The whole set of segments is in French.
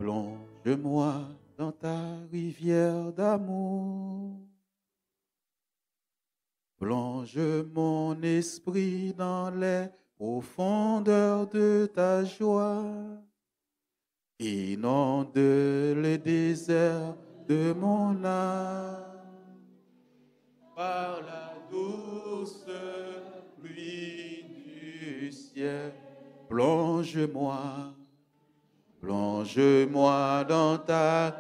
Plonge-moi dans ta rivière d'amour. Plonge mon esprit dans les profondeurs de ta joie. Inonde le désert de mon âme. Par la douce pluie du ciel, plonge-moi dans ta...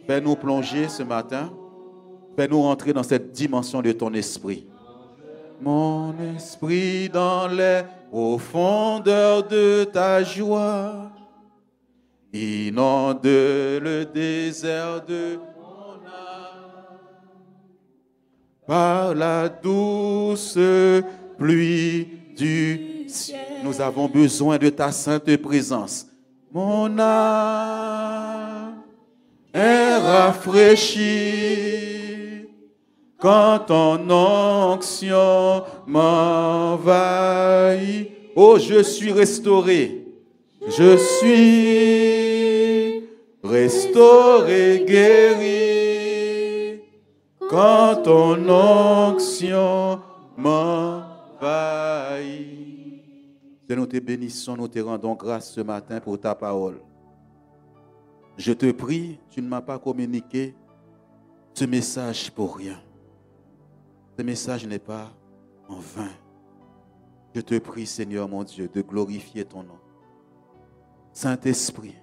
Fais-nous plonger ce matin. Fais-nous rentrer dans cette dimension de ton esprit. Mon esprit dans les profondeurs de ta joie. Inonde le désert de mon âme. Par la douce pluie du ciel. Nous avons besoin de ta sainte présence. Mon âme est rafraîchie quand ton onction m'envahit. Oh, je suis restauré. Je suis restauré, guéri, quand ton onction m'envahit. Nous te bénissons, nous te rendons grâce ce matin pour ta parole. Je te prie, tu ne m'as pas communiqué ce message pour rien. Ce message n'est pas en vain. Je te prie, Seigneur mon Dieu, de glorifier ton nom. Saint-Esprit,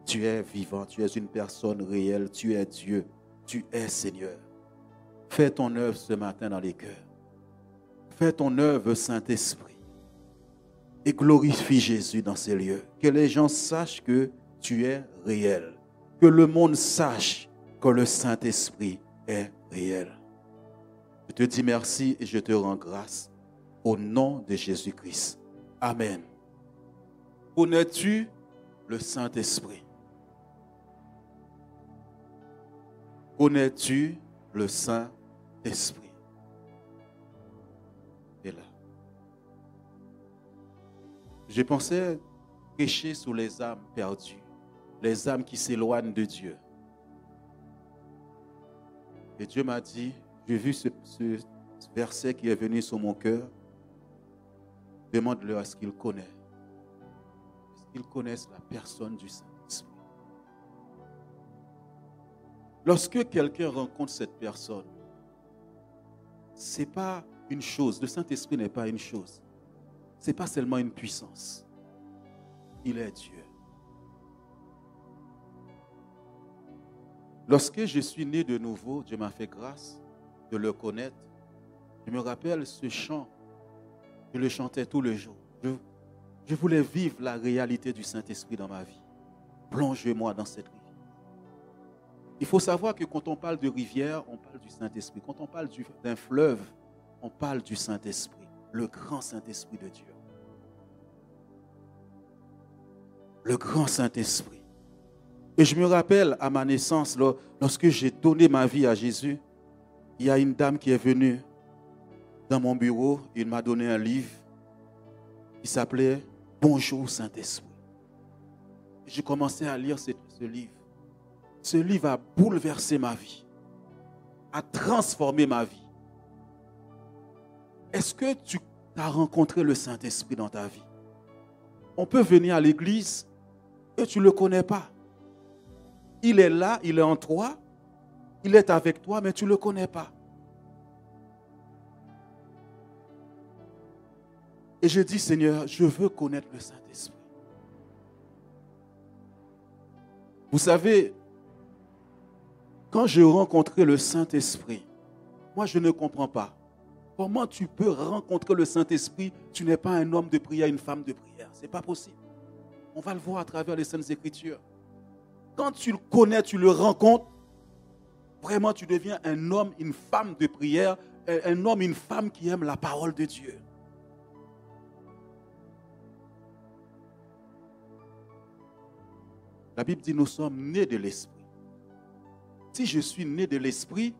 tu es vivant, tu es une personne réelle, tu es Dieu, tu es Seigneur. Fais ton œuvre ce matin dans les cœurs. Fais ton œuvre, Saint-Esprit. Et glorifie Jésus dans ces lieux. Que les gens sachent que tu es réel. Que le monde sache que le Saint-Esprit est réel. Je te dis merci et je te rends grâce au nom de Jésus-Christ. Amen. Connais-tu le Saint-Esprit? Connais-tu le Saint-Esprit? Et là. Je pensais prêcher sur les âmes perdues, les âmes qui s'éloignent de Dieu. Et Dieu m'a dit, j'ai vu ce verset qui est venu sur mon cœur. Demande-leur à ce qu'ils connaissent. Est-ce qu'ils connaissent la personne du Saint-Esprit? Lorsque quelqu'un rencontre cette personne, ce n'est pas une chose. Le Saint-Esprit n'est pas une chose. Ce n'est pas seulement une puissance. Il est Dieu. Lorsque je suis né de nouveau, Dieu m'a fait grâce de le connaître. Je me rappelle ce chant. Je le chantais tous les jours. Je voulais vivre la réalité du Saint-Esprit dans ma vie. Plonge-moi dans cette rivière. Il faut savoir que quand on parle de rivière, on parle du Saint-Esprit. Quand on parle d'un fleuve, on parle du Saint-Esprit, le grand Saint-Esprit de Dieu. Le grand Saint-Esprit. Et je me rappelle à ma naissance, lorsque j'ai donné ma vie à Jésus, il y a une dame qui est venue dans mon bureau, il m'a donné un livre qui s'appelait « Bonjour Saint-Esprit ». J'ai commencé à lire ce livre. Ce livre a bouleversé ma vie, a transformé ma vie. Est-ce que tu as rencontré le Saint-Esprit dans ta vie? On peut venir à l'église et tu ne le connais pas. Il est là, il est en toi, il est avec toi, mais tu ne le connais pas. Et je dis, Seigneur, je veux connaître le Saint-Esprit. Vous savez, quand j'ai rencontré le Saint-Esprit, moi je ne comprends pas. Comment tu peux rencontrer le Saint-Esprit? Tu n'es pas un homme de prière, une femme de prière. Ce n'est pas possible. On va le voir à travers les Saintes Écritures. Quand tu le connais, tu le rencontres, vraiment tu deviens un homme, une femme de prière, un homme, une femme qui aime la parole de Dieu. La Bible dit nous sommes nés de l'Esprit. Si je suis né de l'Esprit,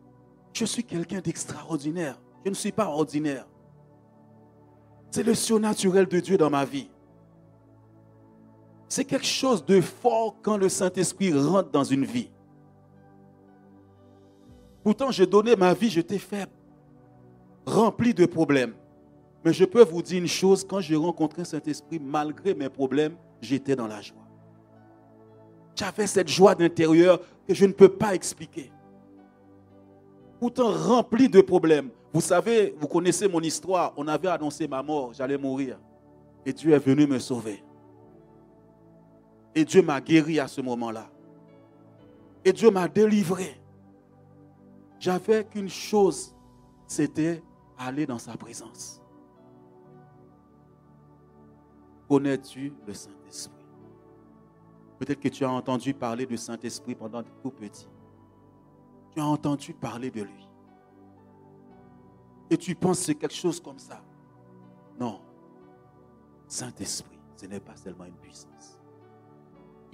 je suis quelqu'un d'extraordinaire. Je ne suis pas ordinaire. C'est le surnaturel de Dieu dans ma vie. C'est quelque chose de fort quand le Saint-Esprit rentre dans une vie. Pourtant, j'ai donné ma vie, j'étais faible, rempli de problèmes. Mais je peux vous dire une chose, quand j'ai rencontré le Saint-Esprit, malgré mes problèmes, j'étais dans la joie. J'avais cette joie d'intérieur que je ne peux pas expliquer. Pourtant, rempli de problèmes. Vous savez, vous connaissez mon histoire, on avait annoncé ma mort, j'allais mourir. Et Dieu est venu me sauver. Et Dieu m'a guéri à ce moment-là. Et Dieu m'a délivré. J'avais qu'une chose, c'était aller dans sa présence. Connais-tu le Saint-Esprit? Peut-être que tu as entendu parler du Saint-Esprit pendant tout petit. Tu as entendu parler de lui. Et tu penses que c'est quelque chose comme ça. Non. Saint-Esprit, ce n'est pas seulement une puissance.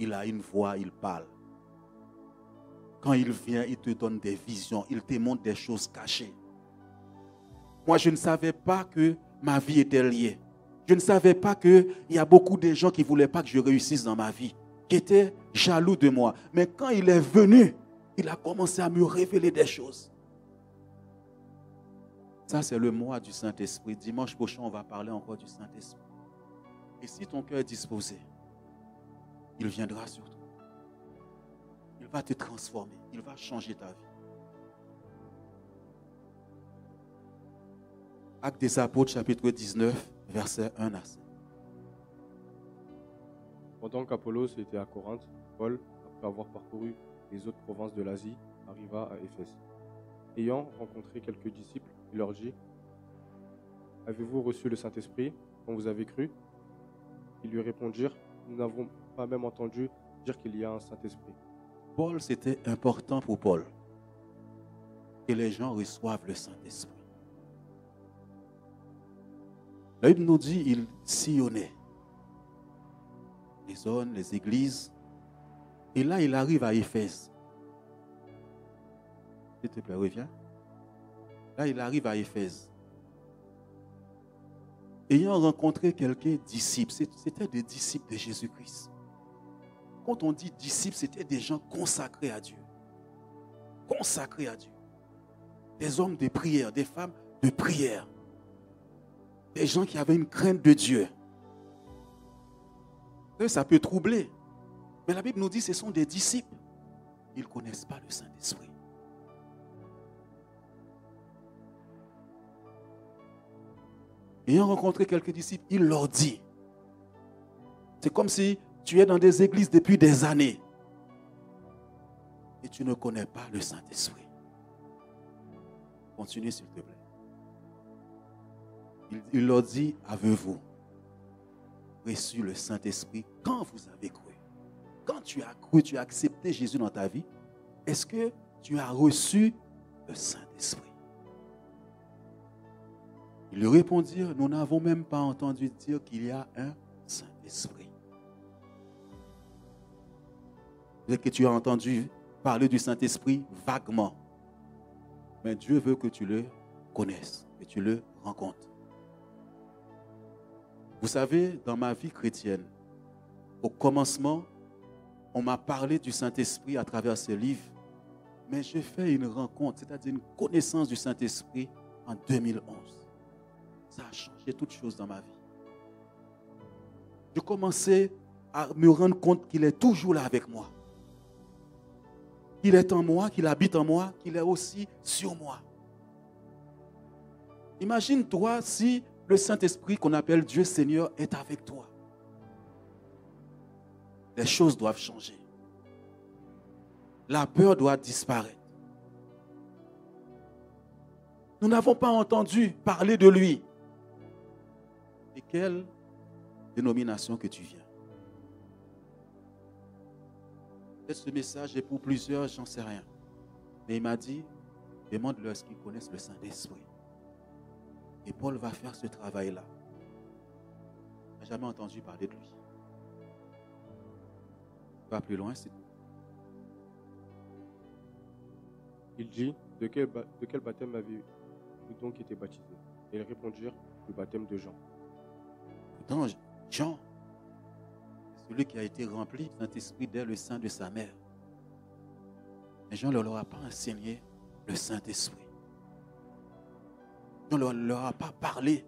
Il a une voix, il parle. Quand il vient, il te donne des visions, il te montre des choses cachées. Moi, je ne savais pas que ma vie était liée. Je ne savais pas qu'il y a beaucoup de gens qui ne voulaient pas que je réussisse dans ma vie, qui étaient jaloux de moi. Mais quand il est venu, il a commencé à me révéler des choses. Ça, c'est le mois du Saint-Esprit. Dimanche prochain, on va parler encore du Saint-Esprit. Et si ton cœur est disposé, il viendra sur toi. Il va te transformer. Il va changer ta vie. Actes des Apôtres, chapitre 19, versets 1 à 5. Pendant qu'Apollos était à Corinthe, Paul, après avoir parcouru les autres provinces de l'Asie, arriva à Éphèse. Ayant rencontré quelques disciples, il leur dit : « Avez-vous reçu le Saint-Esprit quand vous avez cru ? » Ils lui répondirent : « Nous n'avons pas même entendu dire qu'il y a un Saint-Esprit. » Paul, c'était important pour Paul que les gens reçoivent le Saint-Esprit. La Bible nous dit il sillonnait les zones, les églises. Et là, il arrive à Éphèse. S'il te plaît, reviens. Là, il arrive à Éphèse. Ayant rencontré quelques disciples, c'était des disciples de Jésus-Christ. Quand on dit disciples, c'était des gens consacrés à Dieu. Consacrés à Dieu. Des hommes de prière, des femmes de prière. Des gens qui avaient une crainte de Dieu. Ça peut troubler. Mais la Bible nous dit que ce sont des disciples. Ils ne connaissent pas le Saint-Esprit. Ayant rencontré quelques disciples, il leur dit. C'est comme si tu es dans des églises depuis des années et tu ne connais pas le Saint-Esprit. Continue s'il te plaît. Il leur dit, avez-vous reçu le Saint-Esprit quand vous avez cru? Quand tu as cru, tu as accepté Jésus dans ta vie, est-ce que tu as reçu le Saint-Esprit? Ils lui répondirent, nous n'avons même pas entendu dire qu'il y a un Saint-Esprit. Peut-être que tu as entendu parler du Saint-Esprit vaguement. Mais Dieu veut que tu le connaisses, que tu le rencontres. Vous savez, dans ma vie chrétienne, au commencement, on m'a parlé du Saint-Esprit à travers ce livre, mais j'ai fait une rencontre, c'est-à-dire une connaissance du Saint-Esprit en 2011. Ça a changé toutes choses dans ma vie. Je commençais à me rendre compte qu'il est toujours là avec moi. Qu'il est en moi, qu'il habite en moi, qu'il est aussi sur moi. Imagine-toi si le Saint-Esprit qu'on appelle Dieu Seigneur est avec toi. Les choses doivent changer. La peur doit disparaître. Nous n'avons pas entendu parler de lui. Et quelle dénomination que tu viens? Peut-être ce message est pour plusieurs, j'en sais rien. Mais il m'a dit, demande-leur ce qu'ils connaissent le Saint-Esprit. Et Paul va faire ce travail-là. Il n'a jamais entendu parler de lui. Va plus loin, c'est tout. Il dit, de quel baptême avez-vous donc été baptisé? Et ils répondirent, le baptême de Jean. Pourtant, Jean, celui qui a été rempli du Saint-Esprit dès le sein de sa mère. Mais Jean ne leur a pas enseigné le Saint-Esprit. Jean ne leur a pas parlé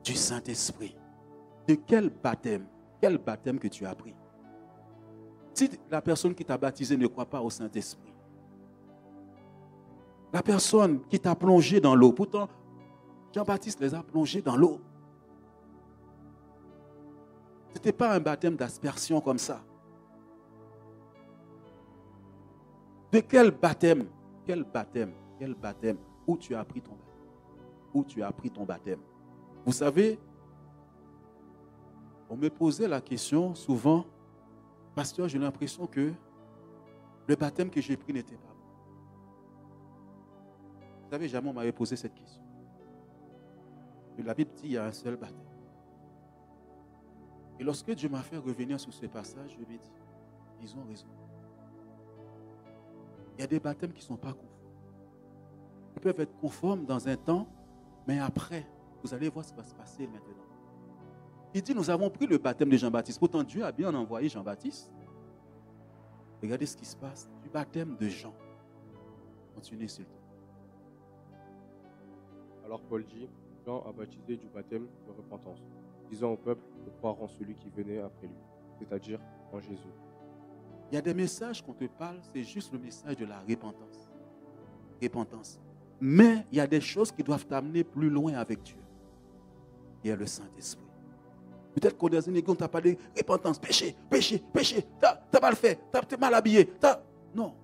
du Saint-Esprit. De quel baptême que tu as pris? Si la personne qui t'a baptisé ne croit pas au Saint-Esprit, la personne qui t'a plongé dans l'eau, pourtant Jean-Baptiste les a plongés dans l'eau. Ce n'était pas un baptême d'aspersion comme ça. De quel baptême? Quel baptême? Quel baptême? Où tu as appris ton baptême? Où tu as appris ton baptême? Vous savez, on me posait la question souvent, pasteur, j'ai l'impression que le baptême que j'ai pris n'était pas bon. Vous savez, jamais on m'avait posé cette question. La Bible dit qu'il y a un seul baptême. Et lorsque Dieu m'a fait revenir sur ce passage, je me dis, ils ont raison. Il y a des baptêmes qui ne sont pas conformes. Ils peuvent être conformes dans un temps, mais après, vous allez voir ce qui va se passer maintenant. Il dit, nous avons pris le baptême de Jean-Baptiste. Pourtant, Dieu a bien envoyé Jean-Baptiste. Regardez ce qui se passe du baptême de Jean. Continuez, s'il vous plaît. Alors Paul dit, Jean a baptisé du baptême de repentance, disant au peuple de croire en celui qui venait après lui, c'est-à-dire en Jésus. Il y a des messages qu'on te parle, c'est juste le message de la repentance. Repentance. Mais il y a des choses qui doivent t'amener plus loin avec Dieu. Il y a le Saint-Esprit. Peut-être qu'on est dans une église, on t'a parlé repentance, péché, péché, péché. T'as mal fait, t'es mal habillé. Non,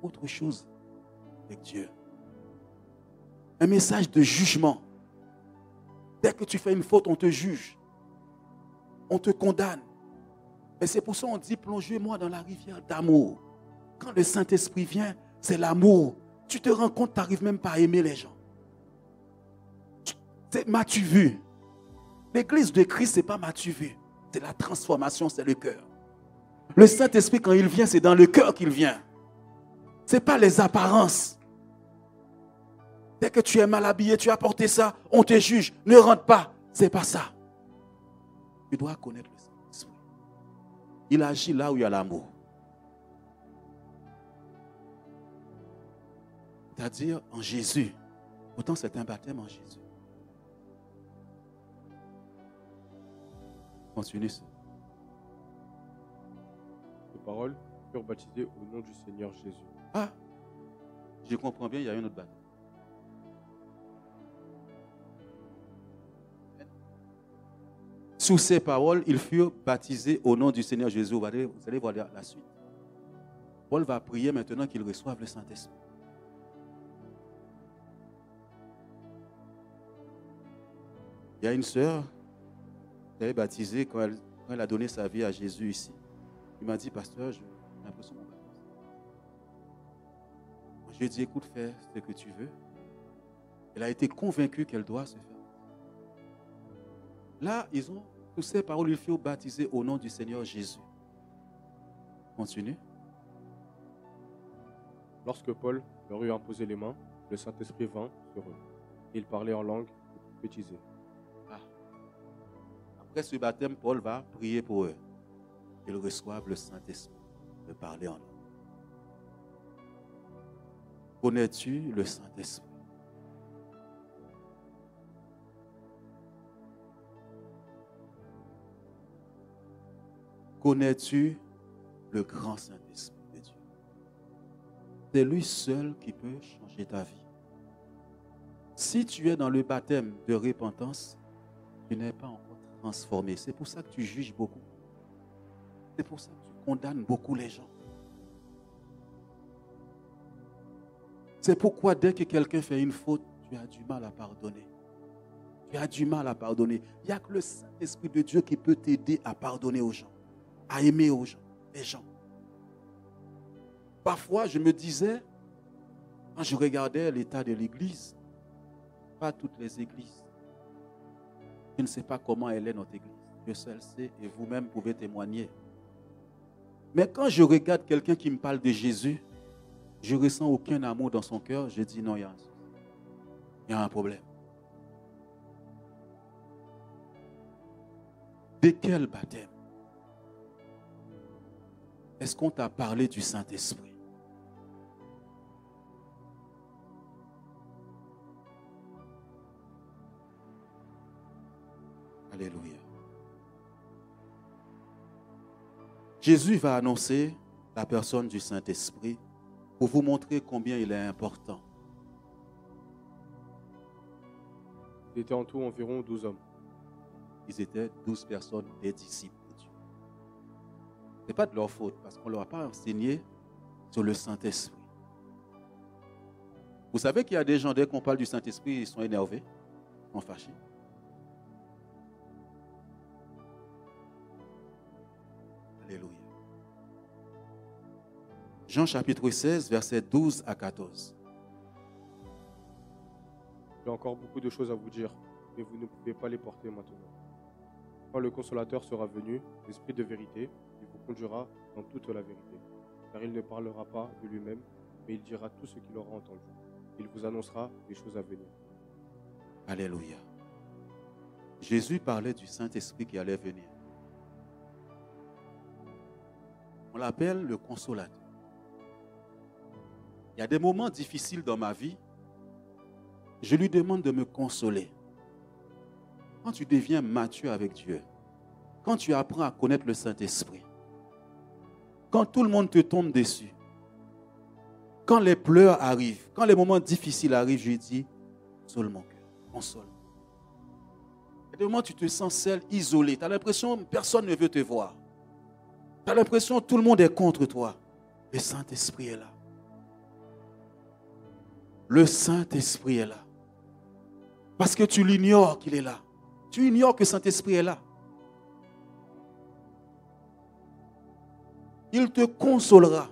autre chose avec Dieu. Un message de jugement. Dès que tu fais une faute, on te juge. On te condamne. Mais c'est pour ça qu'on dit, plongez-moi dans la rivière d'amour. Quand le Saint-Esprit vient, c'est l'amour. Tu te rends compte, tu n'arrives même pas à aimer les gens. M'as-tu vu? L'église de Christ, ce n'est pas m'as-tu vu. C'est la transformation, c'est le cœur. Le Saint-Esprit, quand il vient, c'est dans le cœur qu'il vient. Ce n'est pas les apparences. Dès que tu es mal habillé, tu as porté ça, on te juge. Ne rentre pas. Ce n'est pas ça. Tu dois connaître le Saint-Esprit. Il agit là où il y a l'amour. C'est-à-dire en Jésus. Pourtant, c'est un baptême en Jésus. Continue. Ces paroles furent baptisées au nom du Seigneur Jésus. Ah, je comprends bien, il y a un autre baptême. Sous ces paroles, ils furent baptisés au nom du Seigneur Jésus. Vous allez voir la suite. Paul va prier maintenant qu'ils reçoivent le Saint-Esprit. Il y a une sœur qui avait baptisé quand elle a donné sa vie à Jésus ici. Il m'a dit, pasteur, j'ai l'impression qu'on baptise. Je lui ai dit, écoute, fais ce que tu veux. Elle a été convaincue qu'elle doit se faire. Là, tous ces paroles, il faut baptiser au nom du Seigneur Jésus. Continue. Lorsque Paul leur eut imposé les mains, le Saint-Esprit vint sur eux. Et ils parlaient en langue et prophétisaient. Après ce baptême, Paul va prier pour eux. Ils reçoivent le Saint-Esprit de parler en langue. Connais-tu le Saint-Esprit? Connais-tu le grand Saint-Esprit de Dieu? C'est lui seul qui peut changer ta vie. Si tu es dans le baptême de repentance, tu n'es pas encore transformé. C'est pour ça que tu juges beaucoup. C'est pour ça que tu condamnes beaucoup les gens. C'est pourquoi dès que quelqu'un fait une faute, tu as du mal à pardonner. Tu as du mal à pardonner. Il n'y a que le Saint-Esprit de Dieu qui peut t'aider à pardonner aux gens, à aimer aux gens, les gens. Parfois, je me disais, quand je regardais l'état de l'église, pas toutes les églises, je ne sais pas comment elle est notre église. Dieu seul sait et vous-même pouvez témoigner. Mais quand je regarde quelqu'un qui me parle de Jésus, je ne ressens aucun amour dans son cœur. Je dis non, il y a un problème. De quel baptême? Est-ce qu'on t'a parlé du Saint-Esprit? Alléluia. Jésus va annoncer la personne du Saint-Esprit pour vous montrer combien il est important. Il était en tout environ 12 hommes. Ils étaient 12 personnes, des disciples de Dieu. Ce n'est pas de leur faute parce qu'on ne leur a pas enseigné sur le Saint-Esprit. Vous savez qu'il y a des gens, dès qu'on parle du Saint-Esprit, ils sont énervés, ils sont fâchés. Alléluia. Jean chapitre 16, versets 12 à 14. J'ai encore beaucoup de choses à vous dire, mais vous ne pouvez pas les porter maintenant. Quand le Consolateur sera venu, l'Esprit de vérité, il vous conduira dans toute la vérité. Car il ne parlera pas de lui-même, mais il dira tout ce qu'il aura entendu. Il vous annoncera les choses à venir. Alléluia. Jésus parlait du Saint-Esprit qui allait venir. On l'appelle le Consolateur. Il y a des moments difficiles dans ma vie. Je lui demande de me consoler. Quand tu deviens mature avec Dieu, quand tu apprends à connaître le Saint-Esprit, quand tout le monde te tombe dessus, quand les pleurs arrivent, quand les moments difficiles arrivent, je lui dis, console mon cœur, console. Il y a des moments où tu te sens seul, isolé. Tu as l'impression que personne ne veut te voir. Tu as l'impression que tout le monde est contre toi. Le Saint-Esprit est là. Le Saint-Esprit est là. Parce que tu l'ignores qu'il est là. Tu ignores que le Saint-Esprit est là. Il te consolera.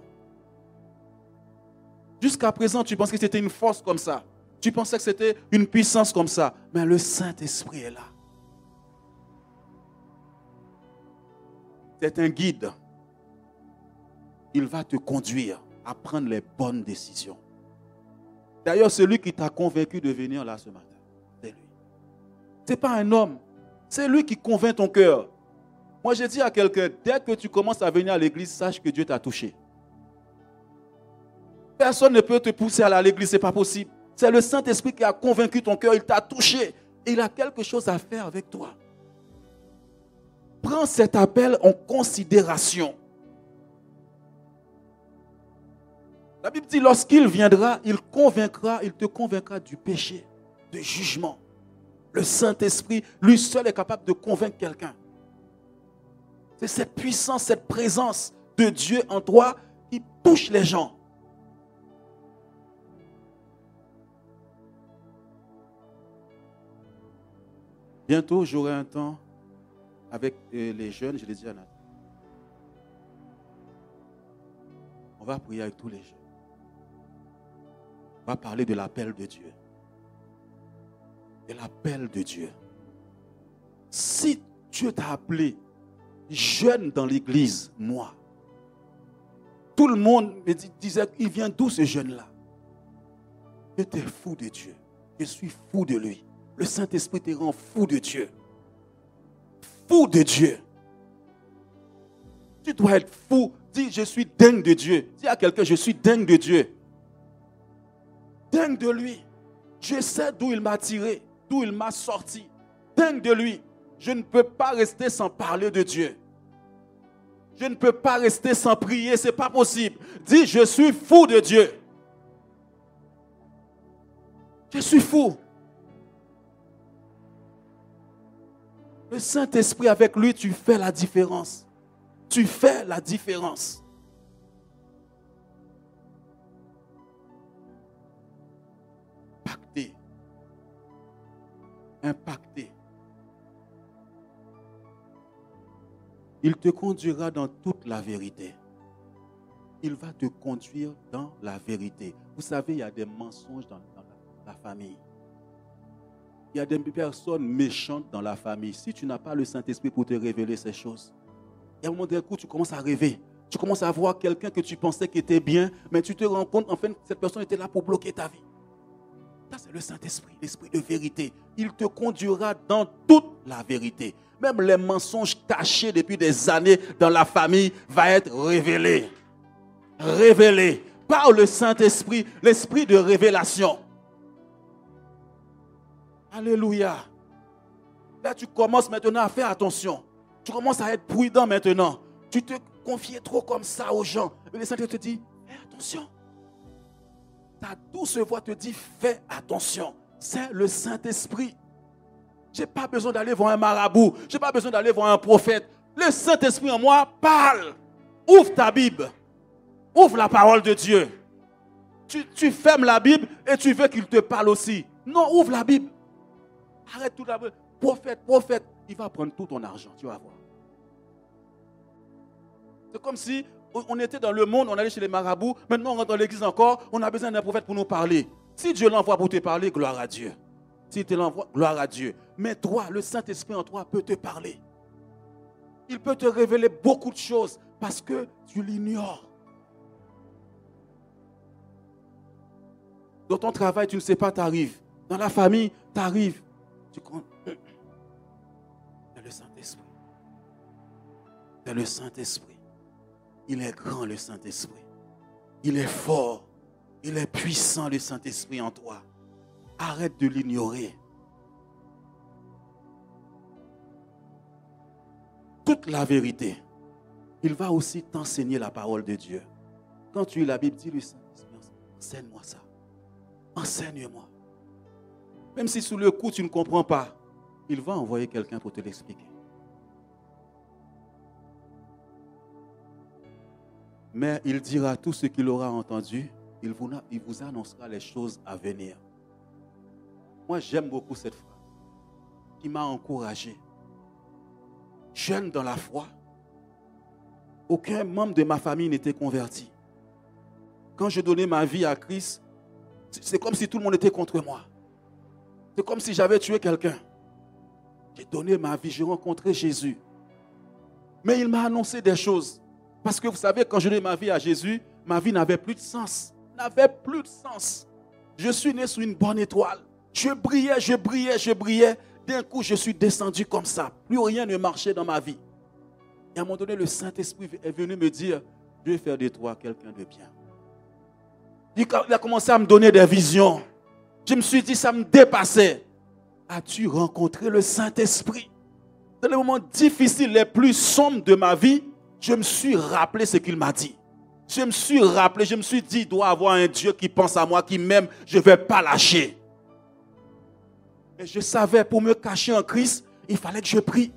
Jusqu'à présent, tu pensais que c'était une force comme ça. Tu pensais que c'était une puissance comme ça. Mais le Saint-Esprit est là. C'est un guide. Il va te conduire à prendre les bonnes décisions. D'ailleurs, celui qui t'a convaincu de venir là ce matin, c'est lui. Ce n'est pas un homme. C'est lui qui convainc ton cœur. Moi, j'ai dit à quelqu'un, dès que tu commences à venir à l'église, sache que Dieu t'a touché. Personne ne peut te pousser à l'église, ce n'est pas possible. C'est le Saint-Esprit qui a convaincu ton cœur, il t'a touché. Et il a quelque chose à faire avec toi. Prends cet appel en considération. La Bible dit, lorsqu'il viendra, il te convaincra du péché, du jugement. Le Saint-Esprit, lui seul est capable de convaincre quelqu'un. C'est cette puissance, cette présence de Dieu en toi qui touche les gens. Bientôt, j'aurai un temps avec les jeunes, je l'ai dit à Nathan. On va prier avec tous les jeunes. On va parler de l'appel de Dieu. De l'appel de Dieu. Si Dieu t'a appelé jeune dans l'église, moi, tout le monde me disait, il vient d'où ce jeune-là? J'étais fou de Dieu. Je suis fou de lui. Le Saint-Esprit te rend fou de Dieu. Fou de Dieu. Tu dois être fou. Dis, je suis dingue de Dieu. Dis à quelqu'un, je suis dingue de Dieu. Dingue de lui. Je sais d'où il m'a tiré, d'où il m'a sorti. Dingue de lui. Je ne peux pas rester sans parler de Dieu. Je ne peux pas rester sans prier, ce n'est pas possible. Dis, je suis fou de Dieu. Je suis fou. Le Saint-Esprit avec lui, tu fais la différence. Tu fais la différence. Impacté. Il te conduira dans toute la vérité. Il va te conduire dans la vérité. Vous savez, il y a des mensonges dans la famille. Il y a des personnes méchantes dans la famille. Si tu n'as pas le Saint-Esprit pour te révéler ces choses, et à un moment d'un coup, tu commences à rêver. Tu commences à voir quelqu'un que tu pensais qui était bien, mais tu te rends compte, en fait, cette personne était là pour bloquer ta vie. Ça, c'est le Saint-Esprit, l'Esprit de vérité. Il te conduira dans toute la vérité. Même les mensonges cachés depuis des années dans la famille vont être révélés. Révélés par le Saint-Esprit, l'Esprit de révélation. Alléluia. Là, tu commences maintenant à faire attention. Tu commences à être prudent maintenant. Tu te confies trop comme ça aux gens. Et le Saint-Esprit te dit, fais attention. Ta douce voix te dit, fais attention. C'est le Saint-Esprit. Je n'ai pas besoin d'aller voir un marabout. Je n'ai pas besoin d'aller voir un prophète. Le Saint-Esprit en moi parle. Ouvre ta Bible. Ouvre la parole de Dieu. Tu fermes la Bible et tu veux qu'il te parle aussi. Non, ouvre la Bible. Arrête tout d'abord. Prophète. Il va prendre tout ton argent. Tu vas voir. C'est comme si on était dans le monde, on allait chez les marabouts. Maintenant, on rentre dans l'église encore. On a besoin d'un prophète pour nous parler. Si Dieu l'envoie pour te parler, gloire à Dieu. S'il te l'envoie, gloire à Dieu. Mais toi, le Saint-Esprit en toi peut te parler. Il peut te révéler beaucoup de choses parce que tu l'ignores. Dans ton travail, tu ne sais pas, tu arrives. Dans la famille, tu arrives. Tu comptes. C'est le Saint-Esprit. C'est le Saint-Esprit. Il est grand, le Saint-Esprit. Il est fort. Il est puissant, le Saint-Esprit en toi. Arrête de l'ignorer. Toute la vérité. Il va aussi t'enseigner la parole de Dieu. Quand tu lis la Bible, dis-lui, Saint-Esprit, enseigne-moi ça. Enseigne-moi. Même si sous le coup, tu ne comprends pas, il va envoyer quelqu'un pour te l'expliquer. Mais il dira tout ce qu'il aura entendu. Il vous annoncera les choses à venir. Moi, j'aime beaucoup cette phrase qui m'a encouragé. Jeune dans la foi, aucun membre de ma famille n'était converti. Quand je donnais ma vie à Christ, c'est comme si tout le monde était contre moi. C'est comme si j'avais tué quelqu'un. J'ai donné ma vie, j'ai rencontré Jésus. Mais il m'a annoncé des choses. Parce que vous savez, quand je donnais ma vie à Jésus, ma vie n'avait plus de sens. N'avait plus de sens. Je suis né sous une bonne étoile. Je brillais. D'un coup, je suis descendu comme ça. Plus rien ne marchait dans ma vie. Et à un moment donné, le Saint-Esprit est venu me dire, je vais faire de toi quelqu'un de bien. Il a commencé à me donner des visions. Je me suis dit, ça me dépassait. As-tu rencontré le Saint-Esprit? Dans les moments difficiles, les plus sombres de ma vie, je me suis rappelé ce qu'il m'a dit. Je me suis dit, il doit y avoir un Dieu qui pense à moi, qui m'aime, je ne vais pas lâcher. Et je savais, pour me cacher en Christ, il fallait que je prie.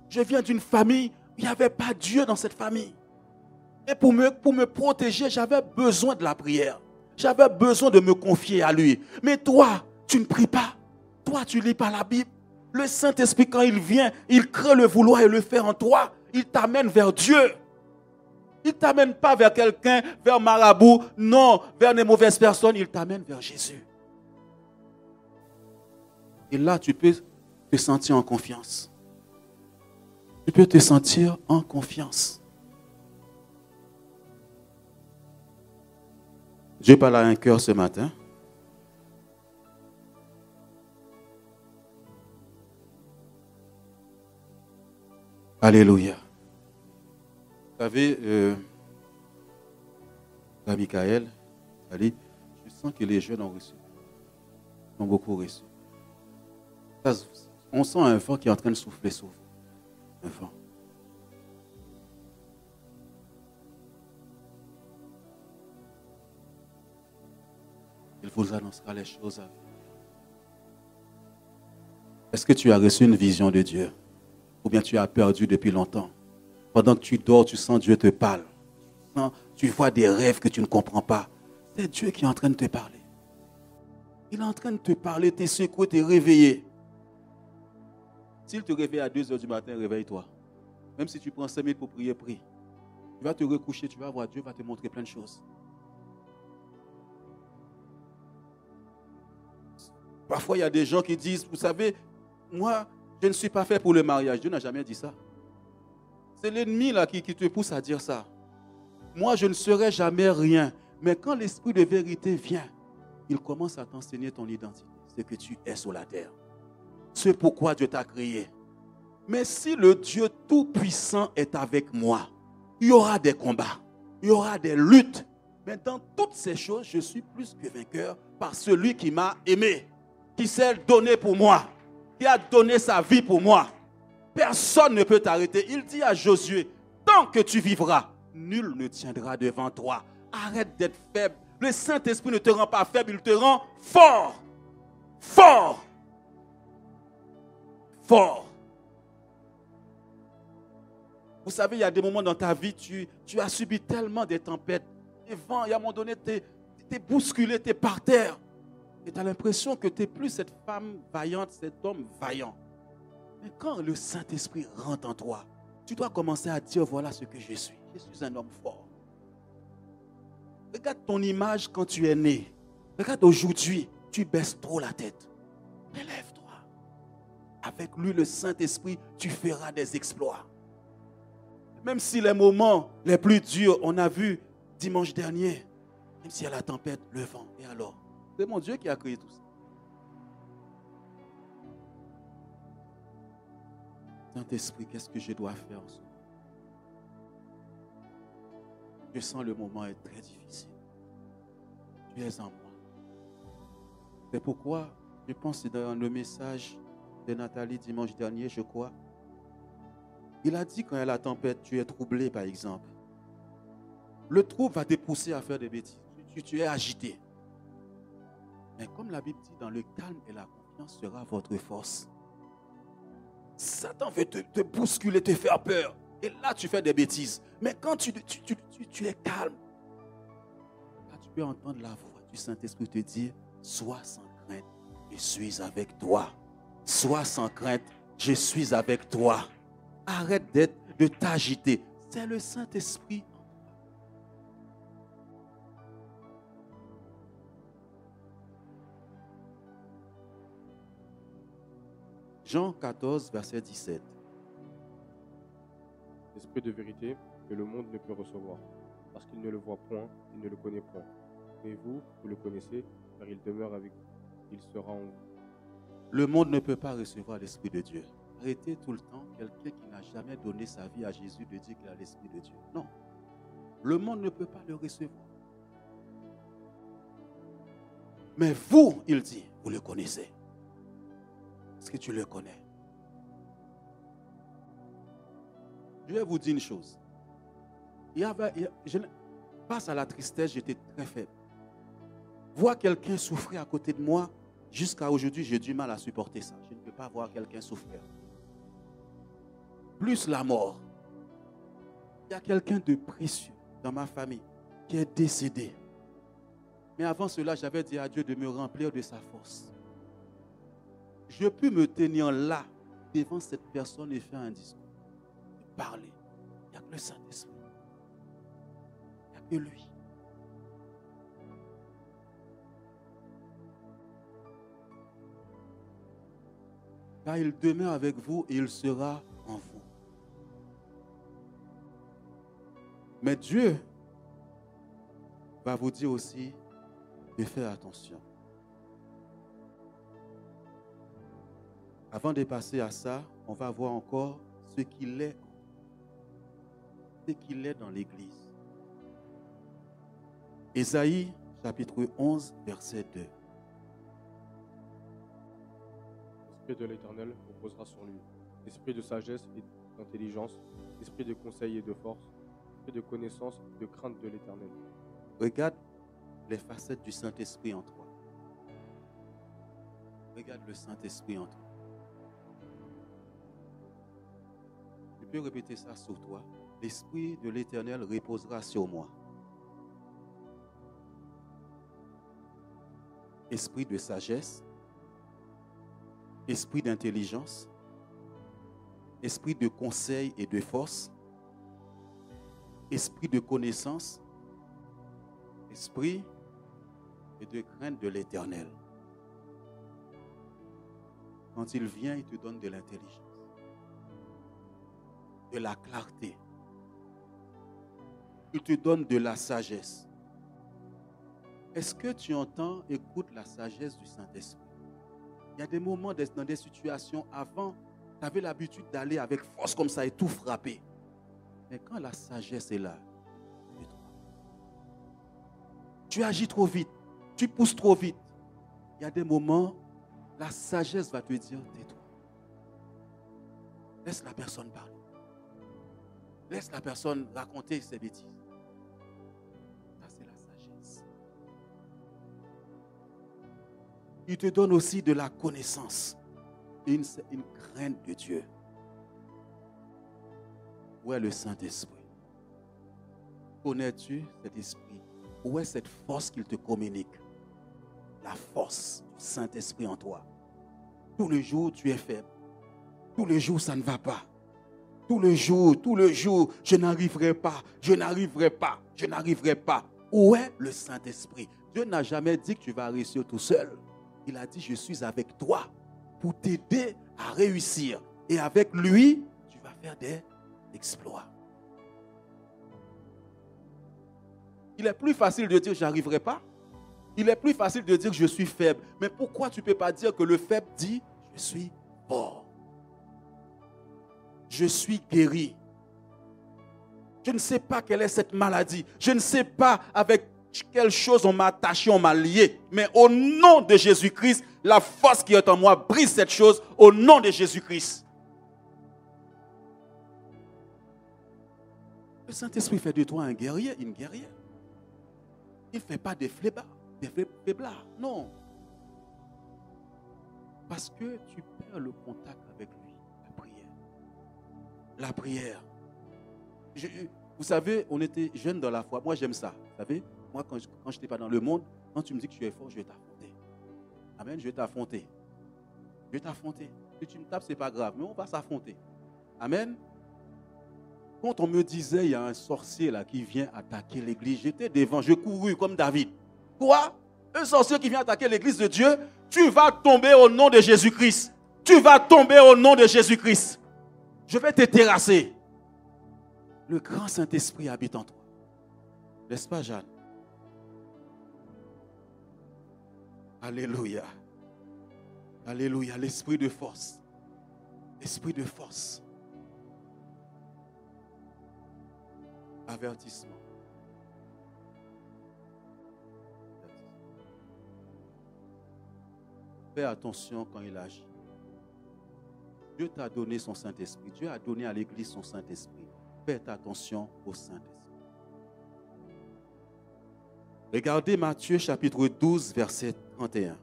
Je viens d'une famille, il n'y avait pas Dieu dans cette famille. Et pour me protéger, j'avais besoin de la prière. J'avais besoin de me confier à lui. Mais toi, tu ne pries pas. Toi, tu ne lis pas la Bible. Le Saint-Esprit, quand il vient, il crée le vouloir et le faire en toi. Il t'amène vers Dieu. Il ne t'amène pas vers quelqu'un, vers marabout. Non, vers des mauvaises personnes. Il t'amène vers Jésus. Et là, tu peux te sentir en confiance. Tu peux te sentir en confiance. Dieu parle à un cœur ce matin. Alléluia. Vous savez, Michael, allez, je sens que les jeunes ont reçu. Ont beaucoup reçu. On sent un vent qui est en train de souffler sur vous. Un vent. Il vous annoncera les choses à venir. Est-ce que tu as reçu une vision de Dieu? Ou bien tu as perdu depuis longtemps? Pendant que tu dors, tu sens Dieu te parle. Tu vois des rêves que tu ne comprends pas. C'est Dieu qui est en train de te parler. Il est en train de te parler, te secouer, te réveiller. S'il te réveille à 2h du matin, réveille-toi. Même si tu prends 5 minutes pour prier, prie. Tu vas te recoucher, tu vas voir, Dieu va te montrer plein de choses. Parfois, il y a des gens qui disent, vous savez, moi, je ne suis pas fait pour le mariage. Dieu n'a jamais dit ça. C'est l'ennemi là qui te pousse à dire ça. Moi, je ne serai jamais rien. Mais quand l'esprit de vérité vient, il commence à t'enseigner ton identité, ce que tu es sur la terre. Ce pourquoi Dieu t'a créé. Mais si le Dieu Tout-Puissant est avec moi, il y aura des combats, il y aura des luttes. Mais dans toutes ces choses, je suis plus que vainqueur par celui qui m'a aimé, qui s'est donné pour moi, qui a donné sa vie pour moi. Personne ne peut t'arrêter. Il dit à Josué, tant que tu vivras, nul ne tiendra devant toi. Arrête d'être faible. Le Saint-Esprit ne te rend pas faible, il te rend fort. Fort. Fort. Vous savez, il y a des moments dans ta vie, tu as subi tellement de tempêtes, des vents, et à un moment donné, tu es bousculé, tu es par terre. Et tu as l'impression que tu n'es plus cette femme vaillante, cet homme vaillant. Mais quand le Saint-Esprit rentre en toi, tu dois commencer à dire, voilà ce que je suis. Je suis un homme fort. Regarde ton image quand tu es né. Regarde aujourd'hui, tu baisses trop la tête. Élève-toi. Avec lui, le Saint-Esprit, tu feras des exploits. Même si les moments les plus durs, on a vu dimanche dernier, même s'il y a la tempête, le vent, et alors, c'est mon Dieu qui a créé tout ça. Saint-Esprit, qu'est-ce que je dois faire en ce moment? Je sens le moment est très difficile. Tu es en moi. C'est pourquoi, je pense que dans le message de Nathalie dimanche dernier, je crois, il a dit quand il y a la tempête, tu es troublé par exemple. Le trouble va te pousser à faire des bêtises. Tu es agité. Mais comme la Bible dit, dans le calme et la confiance sera votre force. Satan veut te bousculer, te faire peur. Et là, tu fais des bêtises. Mais quand tu es calme, là, tu peux entendre la voix du Saint-Esprit te dire, sois sans crainte, je suis avec toi. Sois sans crainte, je suis avec toi. Arrête de t'agiter. C'est le Saint-Esprit. Jean 14, verset 17. L'esprit de vérité que le monde ne peut recevoir, parce qu'il ne le voit point, il ne le connaît point. Mais vous, vous le connaissez, car il demeure avec vous. Il sera en vous. Le monde ne peut pas recevoir l'Esprit de Dieu. Arrêtez tout le temps quelqu'un qui n'a jamais donné sa vie à Jésus de dire qu'il a l'Esprit de Dieu. Non. Le monde ne peut pas le recevoir. Mais vous, il dit, vous le connaissez. Est-ce que tu le connais? Je vais vous dire une chose. Face à la tristesse, j'étais très faible. Voir quelqu'un souffrir à côté de moi, jusqu'à aujourd'hui, j'ai du mal à supporter ça. Je ne peux pas voir quelqu'un souffrir. Plus la mort. Il y a quelqu'un de précieux dans ma famille qui est décédé. Mais avant cela, j'avais dit à Dieu de me remplir de sa force. Je peux me tenir là, devant cette personne et faire un discours. Et parler. Il n'y a que le Saint-Esprit. Il n'y a que lui. Car il demeure avec vous et il sera en vous. Mais Dieu va vous dire aussi de faire attention. Avant de passer à ça, on va voir encore ce qu'il est dans l'Église. Ésaïe, chapitre 11, verset 2. L'Esprit de l'Éternel reposera sur lui. Esprit de sagesse et d'intelligence, esprit de conseil et de force, esprit de connaissance et de crainte de l'Éternel. Regarde les facettes du Saint-Esprit en toi. Regarde le Saint-Esprit en toi. Tu peux répéter ça sur toi. L'Esprit de l'Éternel reposera sur moi. Esprit de sagesse, esprit d'intelligence, esprit de conseil et de force, esprit de connaissance, esprit et de crainte de l'Éternel. Quand il vient, il te donne de l'intelligence, de la clarté. Il te donne de la sagesse. Est-ce que tu entends, écoute la sagesse du Saint-Esprit? Il y a des moments dans des situations, avant, tu avais l'habitude d'aller avec force comme ça et tout frapper. Mais quand la sagesse est là, tu agis trop vite, tu pousses trop vite. Il y a des moments, la sagesse va te dire, tais-toi. Laisse la personne parler. Laisse la personne raconter ses bêtises. Ça, c'est la sagesse. Il te donne aussi de la connaissance et une crainte de Dieu. Où est le Saint-Esprit? Connais-tu cet esprit? Où est cette force qu'il te communique? La force du Saint-Esprit en toi. Tous les jours, tu es faible. Tous les jours, ça ne va pas. Tous les jours, je n'arriverai pas, je n'arriverai pas, je n'arriverai pas. Où est le Saint-Esprit? Dieu n'a jamais dit que tu vas réussir tout seul. Il a dit, je suis avec toi pour t'aider à réussir. Et avec lui, tu vas faire des exploits. Il est plus facile de dire, je n'arriverai pas. Il est plus facile de dire que je suis faible. Mais pourquoi tu ne peux pas dire que le faible dit, je suis fort? Je suis guéri. Je ne sais pas quelle est cette maladie. Je ne sais pas avec quelle chose on m'a attaché, on m'a lié. Mais au nom de Jésus-Christ, la force qui est en moi brise cette chose au nom de Jésus-Christ. Le Saint-Esprit fait de toi un guerrier, une guerrière. Il ne fait pas des faiblards. Non. Parce que tu perds le contact avec lui. La prière. Vous savez, on était jeunes dans la foi. Moi, j'aime ça. Vous savez, moi, quand je n'étais pas dans le monde, quand tu me dis que tu es fort, je vais t'affronter. Amen, je vais t'affronter. Je vais t'affronter. Si tu me tapes, ce n'est pas grave, mais on va s'affronter. Amen. Quand on me disait, il y a un sorcier là qui vient attaquer l'église, j'étais devant, je courus comme David. Quoi? Un sorcier qui vient attaquer l'église de Dieu? Tu vas tomber au nom de Jésus-Christ. Tu vas tomber au nom de Jésus-Christ. Je vais te terrasser. Le grand Saint-Esprit habite en toi. N'est-ce pas, Jeanne? Alléluia. Alléluia. L'esprit de force. L'esprit de force. Avertissement. Fais attention quand il agit. Dieu t'a donné son Saint-Esprit. Dieu a donné à l'Église son Saint-Esprit. Faites attention au Saint-Esprit. Regardez Matthieu chapitre 12, verset 31.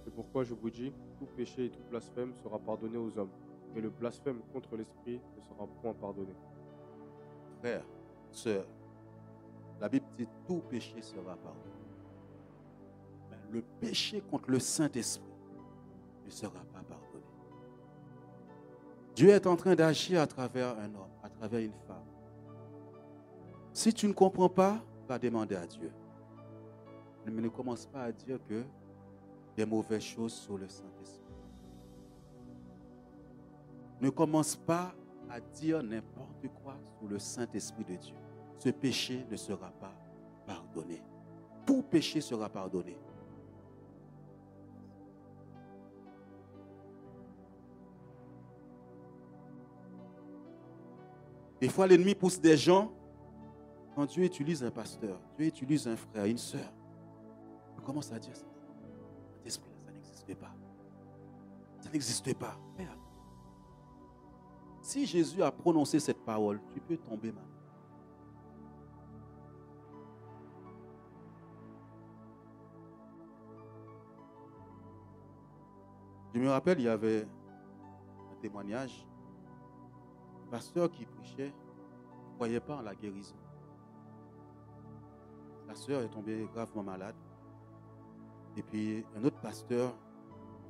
C'est pourquoi je vous dis, tout péché et tout blasphème sera pardonné aux hommes, mais le blasphème contre l'Esprit ne sera point pardonné. Frère, sœur, la Bible dit tout péché sera pardonné. Mais le péché contre le Saint-Esprit ne sera pas pardonné. Dieu est en train d'agir à travers un homme, à travers une femme. Si tu ne comprends pas, va demander à Dieu. Mais ne commence pas à dire que des mauvaises choses sur le Saint-Esprit. Ne commence pas à dire n'importe quoi sur le Saint-Esprit de Dieu. Ce péché ne sera pas pardonné. Tout péché sera pardonné. Des fois, l'ennemi pousse des gens. Quand Dieu utilise un pasteur, Dieu utilise un frère, une sœur, il commence à dire ça. Cet esprit-là, ça n'existe pas. Ça n'existe pas. Merde. Si Jésus a prononcé cette parole, tu peux tomber maintenant. Je me rappelle, il y avait un témoignage. Un pasteur qui prêchait ne croyait pas en la guérison. La sœur est tombée gravement malade. Et puis un autre pasteur,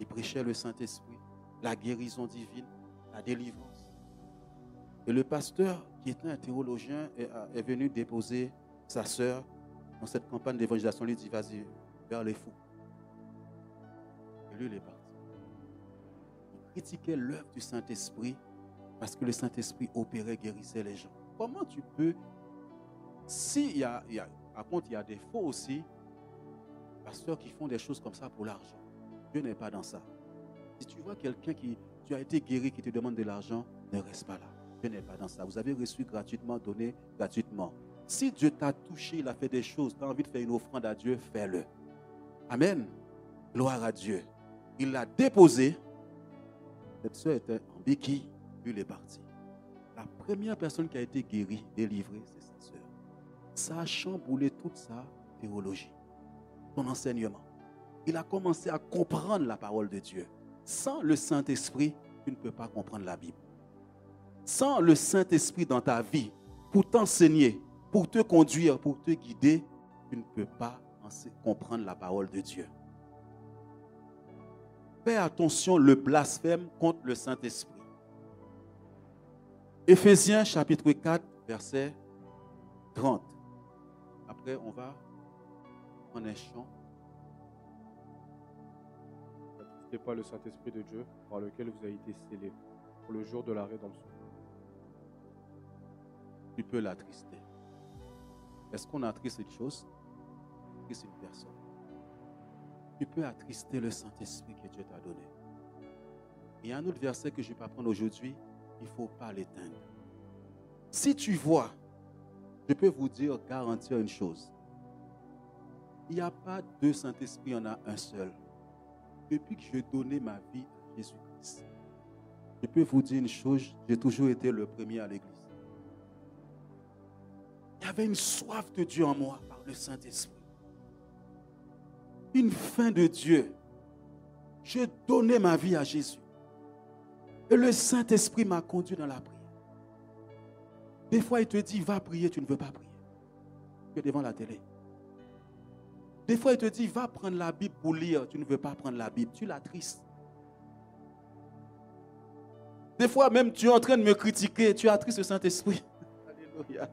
il prêchait le Saint-Esprit, la guérison divine, la délivrance. Et le pasteur, qui était un théologien, est venu déposer sa sœur dans cette campagne d'évangélisation. Il lui dit, vas-y, vers les fous. Et lui, il est parti. Il critiquait l'œuvre du Saint-Esprit parce que le Saint-Esprit opérait, guérissait les gens. Comment tu peux Par contre, il y a des faux aussi, pasteurs qui font des choses comme ça pour l'argent. Dieu n'est pas dans ça. Si tu vois quelqu'un tu as été guéri, qui te demande de l'argent, ne reste pas là. Dieu n'est pas dans ça. Vous avez reçu gratuitement, donné gratuitement. Si Dieu t'a touché, il a fait des choses, tu as envie de faire une offrande à Dieu, fais-le. Amen. Gloire à Dieu. Il l'a déposé. Cette soeur était en béquille, lui il est parti. La première personne qui a été guérie, délivrée, c'est sa soeur. Ça a chamboulé toute sa théologie, son enseignement. Il a commencé à comprendre la parole de Dieu. Sans le Saint-Esprit, tu ne peux pas comprendre la Bible. Sans le Saint-Esprit dans ta vie, pour t'enseigner, pour te conduire, pour te guider, tu ne peux pas comprendre la parole de Dieu. Fais attention, le blasphème contre le Saint-Esprit. Éphésiens chapitre 4, verset 30. Après, on va prendre un chant. N'attristez pas le Saint-Esprit de Dieu par lequel vous avez été scellés pour le jour de la rédemption. Tu peux l'attrister. Est-ce qu'on attriste une chose? C'est une personne. Tu peux attrister le Saint-Esprit que Dieu t'a donné. Il y a un autre verset que je ne vais pas prendre aujourd'hui. Il ne faut pas l'éteindre. Si tu vois, je peux vous dire, garantir une chose. Il n'y a pas deux Saint-Esprits, il y en a un seul. Depuis que j'ai donné ma vie à Jésus-Christ, je peux vous dire une chose, j'ai toujours été le premier à l'église. Il y avait une soif de Dieu en moi par le Saint-Esprit. Une faim de Dieu. J'ai donné ma vie à Jésus. Et le Saint-Esprit m'a conduit dans la prière. Des fois, il te dit, va prier, tu ne veux pas prier. Tu es devant la télé. Des fois, il te dit, va prendre la Bible pour lire, tu ne veux pas prendre la Bible. Tu l'attristes. Des fois, même, tu es en train de me critiquer, tu attristes le Saint-Esprit. Alléluia.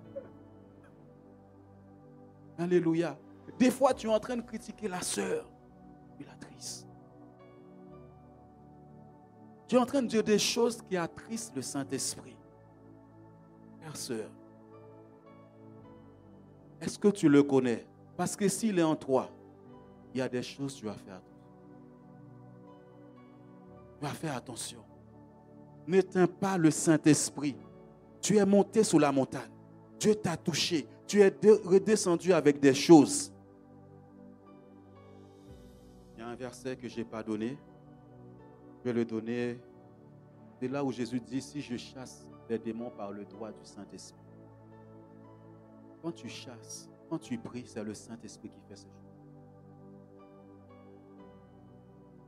Alléluia. Des fois, tu es en train de critiquer la sœur. Tu l'attristes. Tu es en train de dire des choses qui attristent le Saint-Esprit. Frère, sœur, est-ce que tu le connais? Parce que s'il est en toi, il y a des choses que tu vas faire attention. Tu vas faire attention. N'éteins pas le Saint-Esprit. Tu es monté sur la montagne. Dieu t'a touché. Tu es redescendu avec des choses. Il y a un verset que je n'ai pas donné. Je vais le donner. C'est là où Jésus dit, si je chasse les démons par le droit du Saint-Esprit. Quand tu chasses, quand tu pries, c'est le Saint-Esprit qui fait ces choses.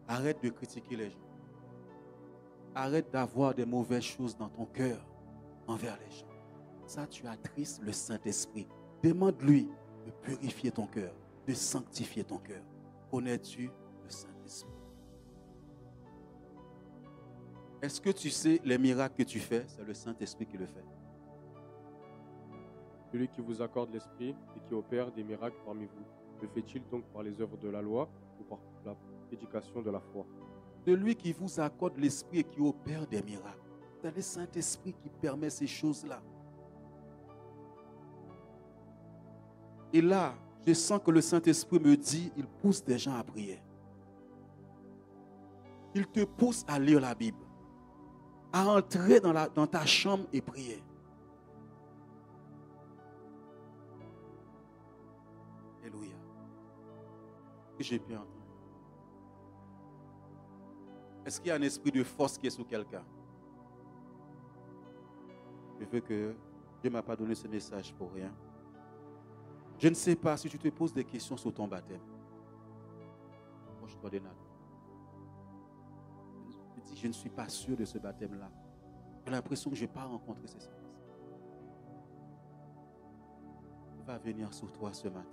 Arrête de critiquer les gens. Arrête d'avoir des mauvaises choses dans ton cœur envers les gens. Ça, tu attristes le Saint-Esprit. Demande-lui de purifier ton cœur, de sanctifier ton cœur. Connais-tu le Saint-Esprit? Est-ce que tu sais les miracles que tu fais? C'est le Saint-Esprit qui le fait. Celui qui vous accorde l'Esprit et qui opère des miracles parmi vous, le fait-il donc par les œuvres de la loi ou par la prédication de la foi? Celui qui vous accorde l'Esprit et qui opère des miracles. C'est le Saint-Esprit qui permet ces choses-là. Et là, je sens que le Saint-Esprit me dit, il pousse des gens à prier. Il te pousse à lire la Bible, à entrer dans ta chambre et prier. Alléluia. J'ai bien entendu. Est-ce qu'il y a un esprit de force qui est sur quelqu'un? Je veux que Dieu ne m'a pas donné ce message pour rien. Je ne sais pas si tu te poses des questions sur ton baptême. Proche-toi de Nathan. Je dis, je ne suis pas sûr de ce baptême-là. J'ai l'impression que je n'ai pas rencontré ce Saint-Esprit. Il va venir sur toi ce matin.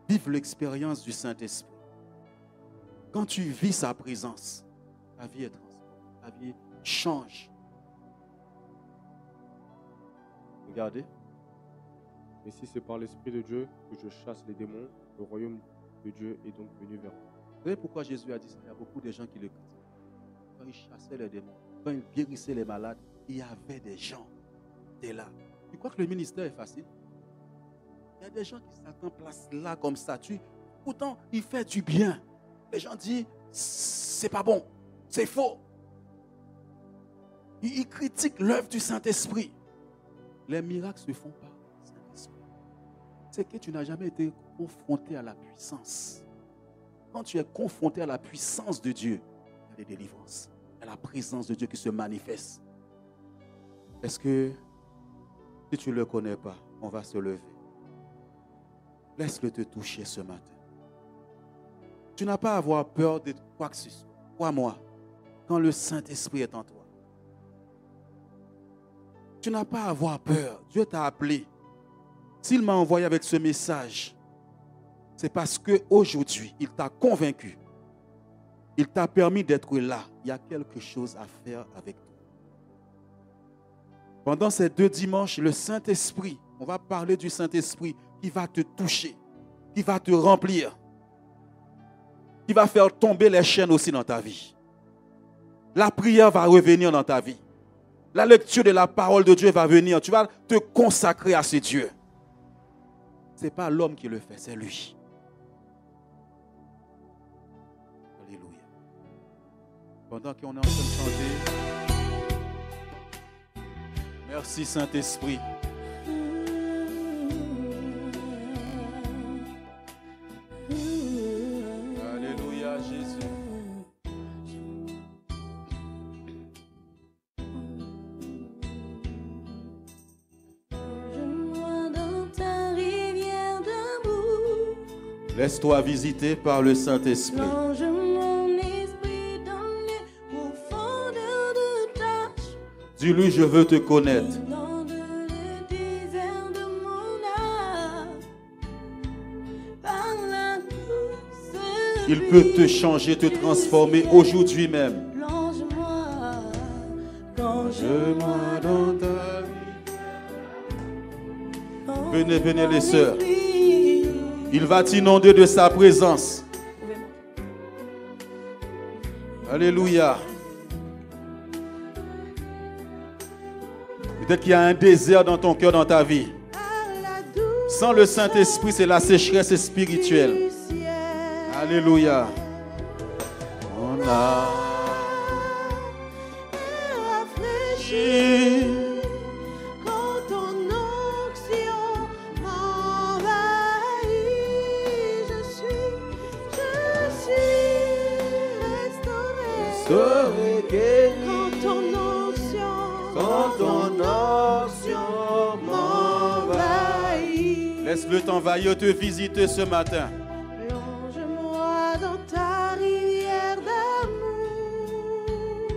Vive l'expérience du Saint-Esprit. Quand tu vis sa présence, ta vie est transformée, ta vie change. Regardez. Et si c'est par l'Esprit de Dieu que je chasse les démons, le royaume de Dieu est donc venu vers vous. Vous savez pourquoi Jésus a dit ça? Il y a beaucoup de gens qui le critiquent. Quand il chassait les démons, quand il guérissait les malades, il y avait des gens qui étaient là. Tu crois que le ministère est facile? Il y a des gens qui Satan place là comme ça. Pourtant, il fait du bien. Les gens disent, c'est pas bon, c'est faux. Ils critiquent l'œuvre du Saint-Esprit. Les miracles se font par le Saint-Esprit. C'est que tu n'as jamais été confronté à la puissance. Quand tu es confronté à la puissance de Dieu, il y a des délivrances. Il y a la présence de Dieu qui se manifeste. Est-ce que, si tu ne le connais pas, on va se lever. Laisse-le te toucher ce matin. Tu n'as pas à avoir peur de quoi que ce soit. Crois-moi, quand le Saint-Esprit est en toi. Tu n'as pas à avoir peur. Dieu t'a appelé. S'il m'a envoyé avec ce message, c'est parce qu'aujourd'hui, il t'a convaincu. Il t'a permis d'être là. Il y a quelque chose à faire avec toi. Pendant ces 2 dimanches, le Saint-Esprit, on va parler du Saint-Esprit qui va te toucher, qui va te remplir, qui va faire tomber les chaînes aussi dans ta vie. La prière va revenir dans ta vie. La lecture de la parole de Dieu va venir. Tu vas te consacrer à ce Dieu. Ce n'est pas l'homme qui le fait, c'est lui. Alléluia. Pendant qu'on est en train de chanter, merci Saint-Esprit. Alléluia Jésus. Laisse-toi visiter par le Saint-Esprit. Plonge mon esprit dans les profondeurs de ta chair. Dis-lui, je veux te connaître. Dans le désert de mon âme, par la douce Il peut te changer, te transformer aujourd'hui même. plonge-moi, Plonge-moi dans ta vie. Venez, venez les sœurs. Il va t'inonder de sa présence. Alléluia. Peut-être qu'il y a un désert dans ton cœur, dans ta vie. Sans le Saint-Esprit, c'est la sécheresse spirituelle. Alléluia. On a rafraîchi. quand ton onction m'envahit, je suis restauré. Quand ton onction m'envahit, Laisse-le t'envahir, te visiter ce matin. plonge-moi dans ta rivière d'amour.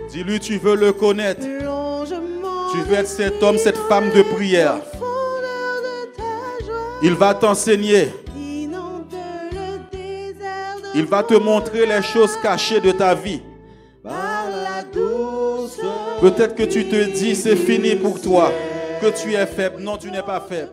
Dis-lui, tu veux le connaître. Plonge-moi Tu veux être cet homme, cette femme de prière. profondeur de ta joie. Il va t'enseigner. Inonde le désert de Il va te montrer les choses cachées de ta vie. par la douce. Peut-être que tu te dis, c'est fini pour toi, que tu es faible. Non, tu n'es pas faible.